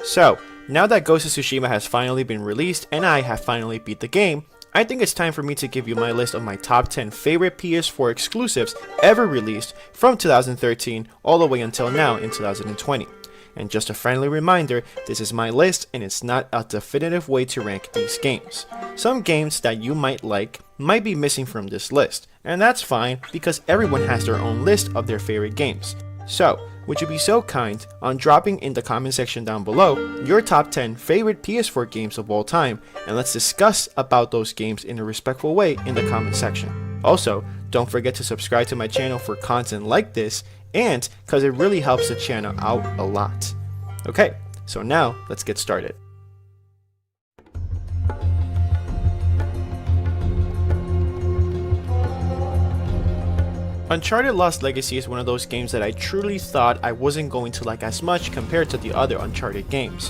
So, now that Ghost of Tsushima has finally been released and I have finally beat the game, I think it's time for me to give you my list of my top 10 favorite PS4 exclusives ever released from 2013 all the way until now in 2020. And just a friendly reminder, this is my list and it's not a definitive way to rank these games. Some games that you might like might be missing from this list, and that's fine because everyone has their own list of their favorite games. So, would you be so kind on dropping in the comment section down below your top 10 favorite PS4 games of all time, and let's discuss about those games in a respectful way in the comment section. Also, don't forget to subscribe to my channel for content like this, and because it really helps the channel out a lot. Okay, so now let's get started. Uncharted Lost Legacy is one of those games that I truly thought I wasn't going to like as much compared to the other Uncharted games.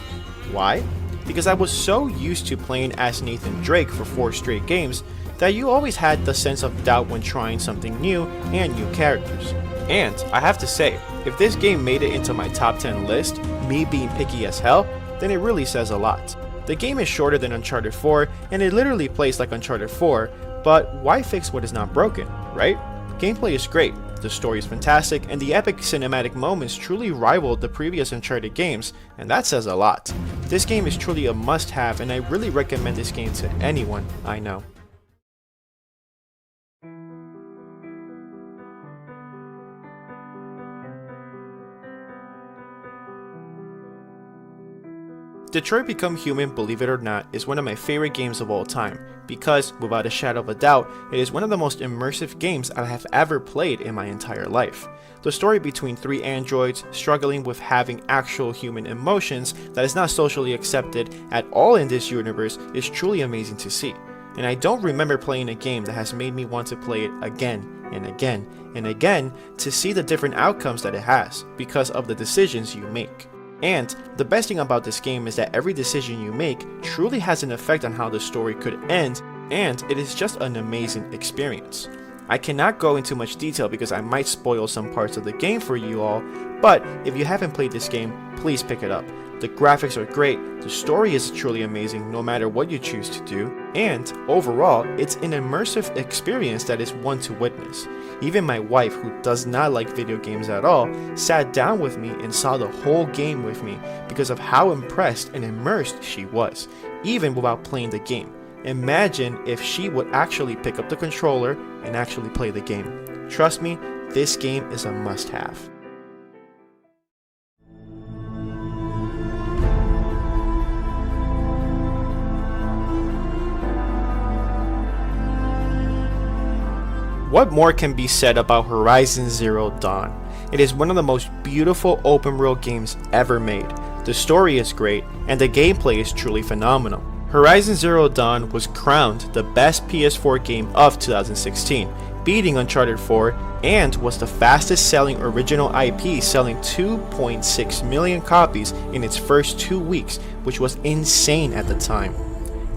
Why? Because I was so used to playing as Nathan Drake for 4 straight games that you always had the sense of doubt when trying something new and new characters. And I have to say, if this game made it into my top 10 list, me being picky as hell, then it really says a lot. The game is shorter than Uncharted 4 and it literally plays like Uncharted 4, but why fix what is not broken, right? Gameplay is great, the story is fantastic, and the epic cinematic moments truly rivaled the previous Uncharted games, and that says a lot. This game is truly a must-have, and I really recommend this game to anyone I know. Detroit Become Human, believe it or not, is one of my favorite games of all time, because, without a shadow of a doubt, it is one of the most immersive games I have ever played in my entire life. The story between 3 androids struggling with having actual human emotions that is not socially accepted at all in this universe is truly amazing to see. And I don't remember playing a game that has made me want to play it again and again and again to see the different outcomes that it has because of the decisions you make. And the best thing about this game is that every decision you make truly has an effect on how the story could end, and it is just an amazing experience. I cannot go into much detail because I might spoil some parts of the game for you all, but if you haven't played this game, please pick it up. The graphics are great, the story is truly amazing no matter what you choose to do, and overall, it's an immersive experience that is one to witness. Even my wife, who does not like video games at all, sat down with me and saw the whole game with me because of how impressed and immersed she was, even without playing the game. Imagine if she would actually pick up the controller and actually play the game. Trust me, this game is a must-have. What more can be said about Horizon Zero Dawn? It is one of the most beautiful open world games ever made. The story is great, and the gameplay is truly phenomenal. Horizon Zero Dawn was crowned the best PS4 game of 2016, beating Uncharted 4, and was the fastest selling original IP, selling 2.6 million copies in its first 2 weeks, which was insane at the time.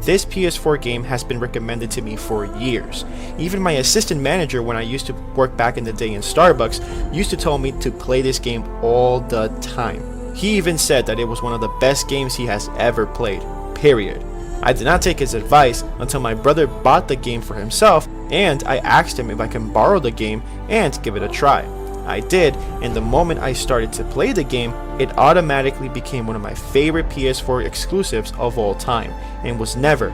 This PS4 game has been recommended to me for years. Even my assistant manager when I used to work back in the day in Starbucks used to tell me to play this game all the time. He even said that it was one of the best games he has ever played, period. I did not take his advice until my brother bought the game for himself and I asked him if I can borrow the game and give it a try. I did, and the moment I started to play the game, it automatically became one of my favorite PS4 exclusives of all time, and was never,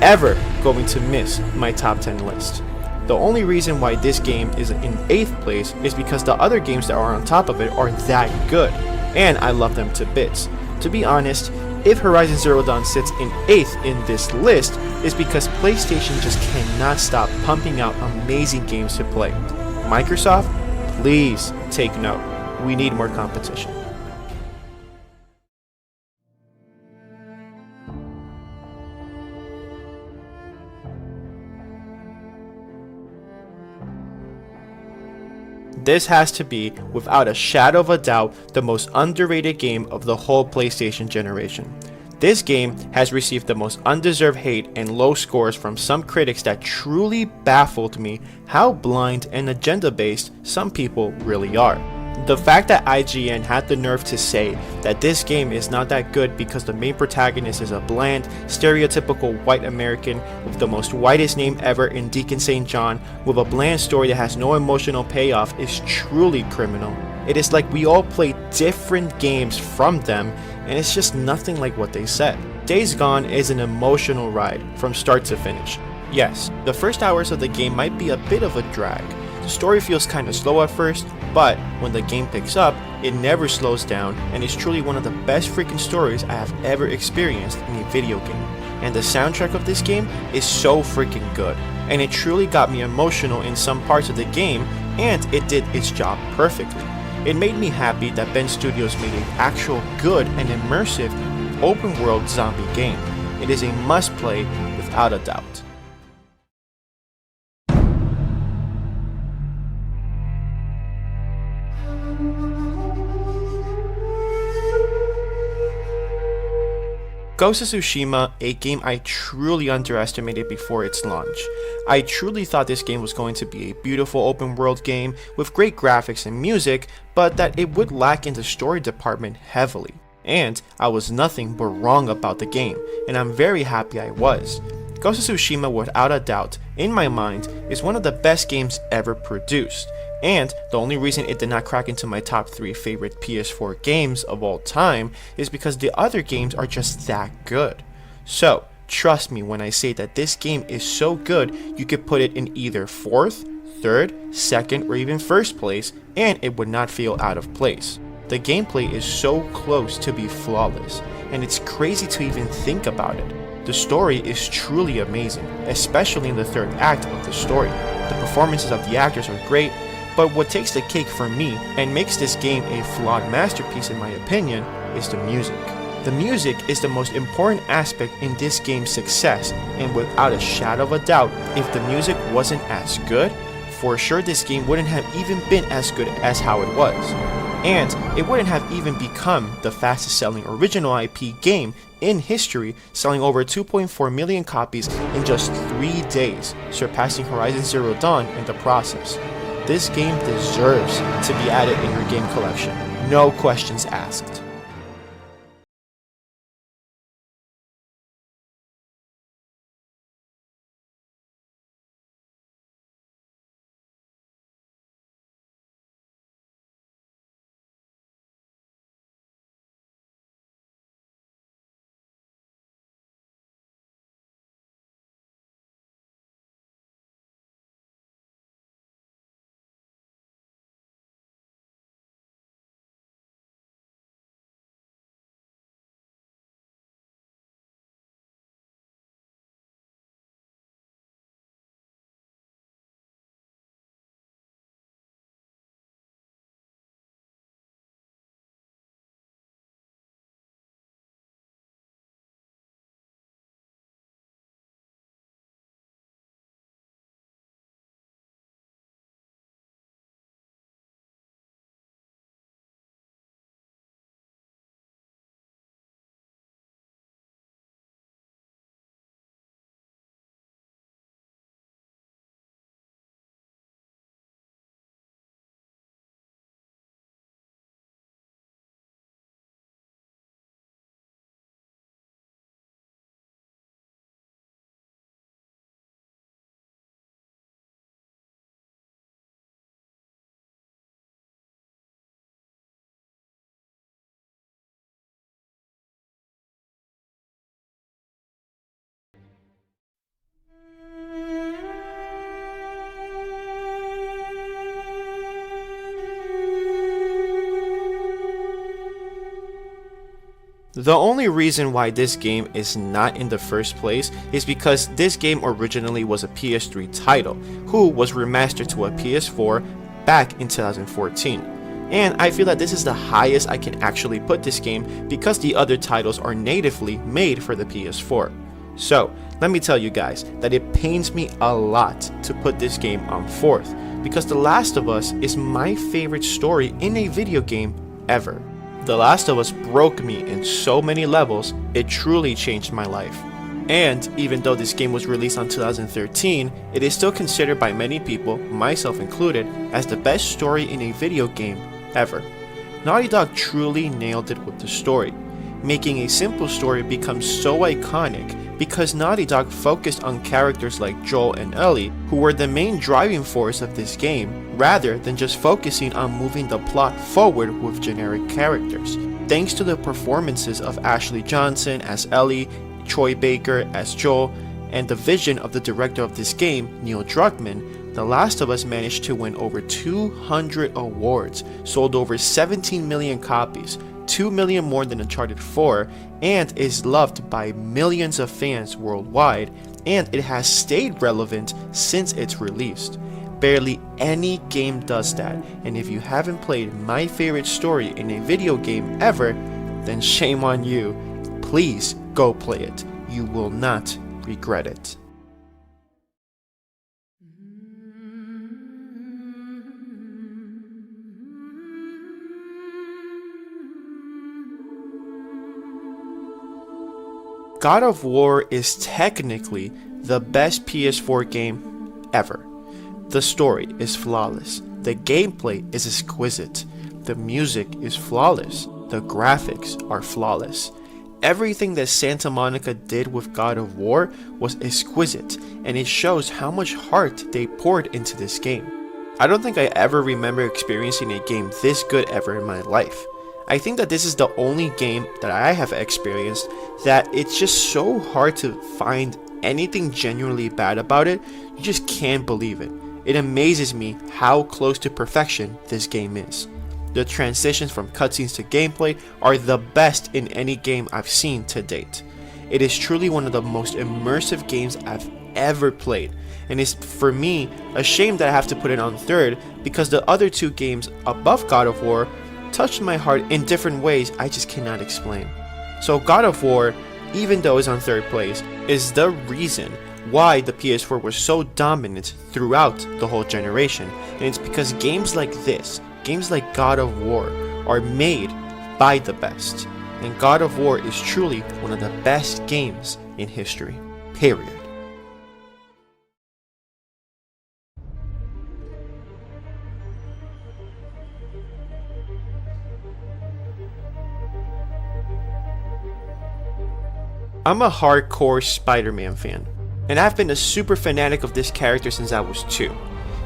ever going to miss my top 10 list. The only reason why this game is in 8th place is because the other games that are on top of it are that good, and I love them to bits. To be honest, if Horizon Zero Dawn sits in 8th in this list, is because PlayStation just cannot stop pumping out amazing games to play. Microsoft, please take note. We need more competition. This has to be, without a shadow of a doubt, the most underrated game of the whole PlayStation generation. This game has received the most undeserved hate and low scores from some critics that truly baffled me how blind and agenda-based some people really are. The fact that IGN had the nerve to say that this game is not that good because the main protagonist is a bland, stereotypical white American with the most whitest name ever in Deacon St. John with a bland story that has no emotional payoff is truly criminal. It is like we all play different games from them, and it's just nothing like what they said. Days Gone is an emotional ride from start to finish. Yes, the first hours of the game might be a bit of a drag. The story feels kinda slow at first, but when the game picks up, it never slows down and is truly one of the best freaking stories I have ever experienced in a video game. And the soundtrack of this game is so freaking good, and it truly got me emotional in some parts of the game, and it did its job perfectly. It made me happy that Ben Studios made an actual good and immersive open world zombie game. It is a must play without a doubt. Ghost of Tsushima, a game I truly underestimated before its launch. I truly thought this game was going to be a beautiful open world game with great graphics and music, but that it would lack in the story department heavily. And I was nothing but wrong about the game, and I'm very happy I was. Ghost of Tsushima, without a doubt, in my mind, is one of the best games ever produced. And the only reason it did not crack into my top 3 favorite PS4 games of all time is because the other games are just that good. So, trust me when I say that this game is so good you could put it in either 4th, 3rd, 2nd, or even 1st place and it would not feel out of place. The gameplay is so close to be flawless, and it's crazy to even think about it. The story is truly amazing, especially in the 3rd act of the story. The performances of the actors are great, but what takes the cake for me and makes this game a flawed masterpiece in my opinion is the music. The music is the most important aspect in this game's success, and without a shadow of a doubt, if the music wasn't as good, for sure this game wouldn't have even been as good as how it was. And it wouldn't have even become the fastest selling original IP game in history, selling over 2.4 million copies in just 3 days, surpassing Horizon Zero Dawn in the process. This game deserves to be added in your game collection, no questions asked. The only reason why this game is not in the first place is because this game originally was a PS3 title, who was remastered to a PS4 back in 2014. And I feel that this is the highest I can actually put this game because the other titles are natively made for the PS4. So, let me tell you guys that it pains me a lot to put this game on 4th, because The Last of Us is my favorite story in a video game ever. The Last of Us broke me in so many levels, it truly changed my life. And even though this game was released in 2013, it is still considered by many people, myself included, as the best story in a video game ever. Naughty Dog truly nailed it with the story, making a simple story become so iconic because Naughty Dog focused on characters like Joel and Ellie, who were the main driving force of this game, rather than just focusing on moving the plot forward with generic characters. Thanks to the performances of Ashley Johnson as Ellie, Troy Baker as Joel, and the vision of the director of this game, Neil Druckmann, The Last of Us managed to win over 200 awards, sold over 17 million copies, 2 million more than Uncharted 4, and is loved by millions of fans worldwide, and it has stayed relevant since its release. Barely any game does that, and if you haven't played my favorite story in a video game ever, then shame on you. Please go play it. You will not regret it. God of War is technically the best PS4 game ever. The story is flawless, the gameplay is exquisite, the music is flawless, the graphics are flawless. Everything that Santa Monica did with God of War was exquisite, and it shows how much heart they poured into this game. I don't think I ever remember experiencing a game this good ever in my life. I think that this is the only game that I have experienced that it's just so hard to find anything genuinely bad about it. You just can't believe it. It amazes me how close to perfection this game is. The transitions from cutscenes to gameplay are the best in any game I've seen to date. It is truly one of the most immersive games I've ever played, and it's for me a shame that I have to put it on third because the other two games above God of War touched my heart in different ways I just cannot explain. So God of War, even though it's on third place, is the reason why the PS4 was so dominant throughout the whole generation, and it's because games like this, games like God of War, are made by the best, and God of War is truly one of the best games in history, period. I'm a hardcore Spider-Man fan, and I've been a super fanatic of this character since I was 2.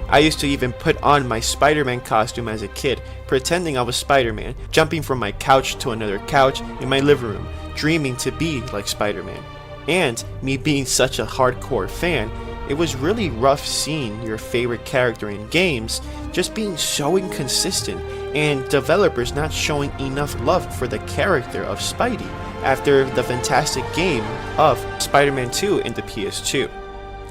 I used to even put on my Spider-Man costume as a kid, pretending I was Spider-Man, jumping from my couch to another couch in my living room, dreaming to be like Spider-Man. And me being such a hardcore fan, it was really rough seeing your favorite character in games just being so inconsistent and developers not showing enough love for the character of Spidey after the fantastic game of Spider-Man 2 in the PS2.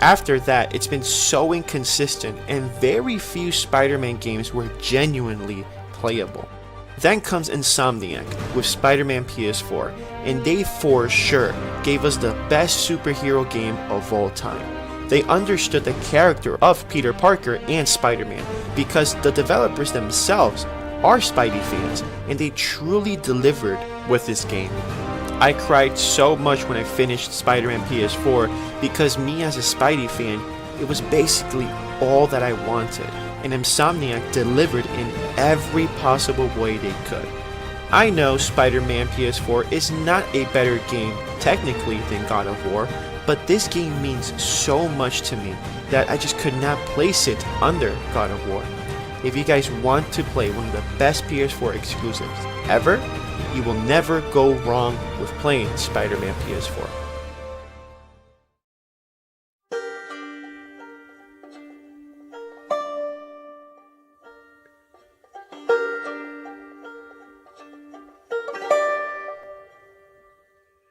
After that, it's been so inconsistent and very few Spider-Man games were genuinely playable. Then comes Insomniac with Spider-Man PS4, and they for sure gave us the best superhero game of all time. They understood the character of Peter Parker and Spider-Man because the developers themselves are Spidey fans, and they truly delivered with this game. I cried so much when I finished Spider-Man PS4 because me as a Spidey fan, it was basically all that I wanted, and Insomniac delivered in every possible way they could. I know Spider-Man PS4 is not a better game technically than God of War, but this game means so much to me that I just could not place it under God of War. If you guys want to play one of the best PS4 exclusives ever, you will never go wrong with playing Spider-Man PS4.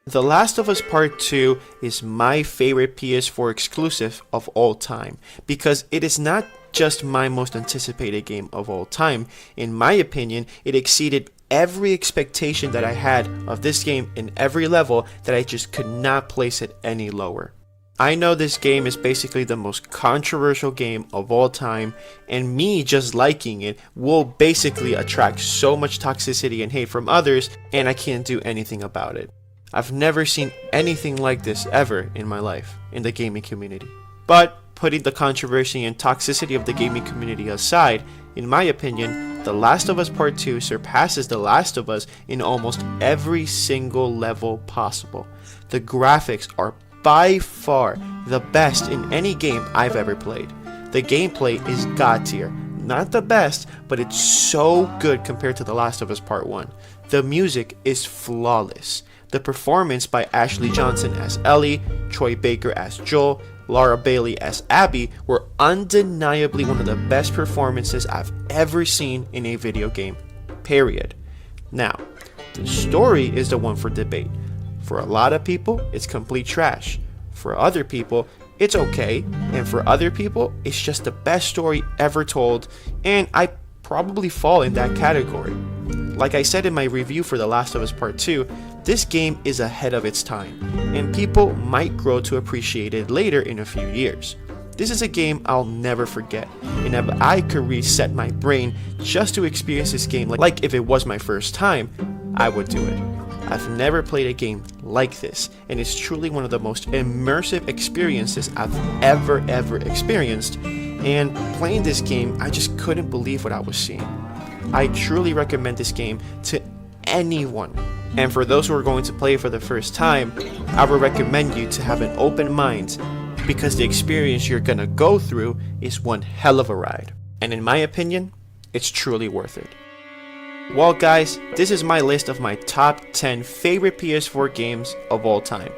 The Last of Us Part 2 is my favorite PS4 exclusive of all time because it is not just my most anticipated game of all time. In my opinion, it exceeded every expectation that I had of this game in every level that I just could not place it any lower. I know this game is basically the most controversial game of all time, and me just liking it will basically attract so much toxicity and hate from others, and I can't do anything about it. I've never seen anything like this ever in my life in the gaming community. But putting the controversy and toxicity of the gaming community aside, in my opinion, The Last of Us Part 2 surpasses The Last of Us in almost every single level possible. The graphics are by far the best in any game I've ever played. The gameplay is god tier. Not the best, but it's so good compared to The Last of Us Part 1. The music is flawless. The performance by Ashley Johnson as Ellie, Troy Baker as Joel, Laura Bailey as Abby were undeniably one of the best performances I've ever seen in a video game, period. Now, the story is the one for debate. For a lot of people, it's complete trash. For other people, it's okay, and for other people, it's just the best story ever told, and I probably fall in that category. Like I said in my review for The Last of Us Part 2, this game is ahead of its time, and people might grow to appreciate it later in a few years. This is a game I'll never forget, and if I could reset my brain just to experience this game like if it was my first time, I would do it. I've never played a game like this, and it's truly one of the most immersive experiences I've ever experienced, and playing this game, I just couldn't believe what I was seeing. I truly recommend this game to anyone, and for those who are going to play it for the first time, I would recommend you to have an open mind, because the experience you're gonna go through is one hell of a ride, and in my opinion, it's truly worth it. Well guys, this is my list of my top 10 favorite PS4 games of all time.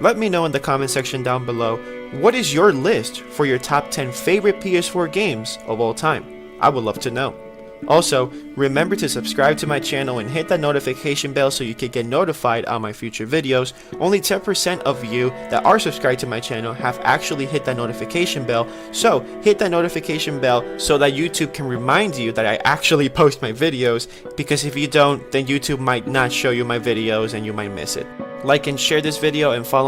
Let me know in the comment section down below, what is your list for your top 10 favorite PS4 games of all time? I would love to know. Also, remember to subscribe to my channel and hit that notification bell so you can get notified on my future videos. Only 10% of you that are subscribed to my channel have actually hit that notification bell, so hit that notification bell so that YouTube can remind you that I actually post my videos, because if you don't, then YouTube might not show you my videos and you might miss it. Like and share this video and follow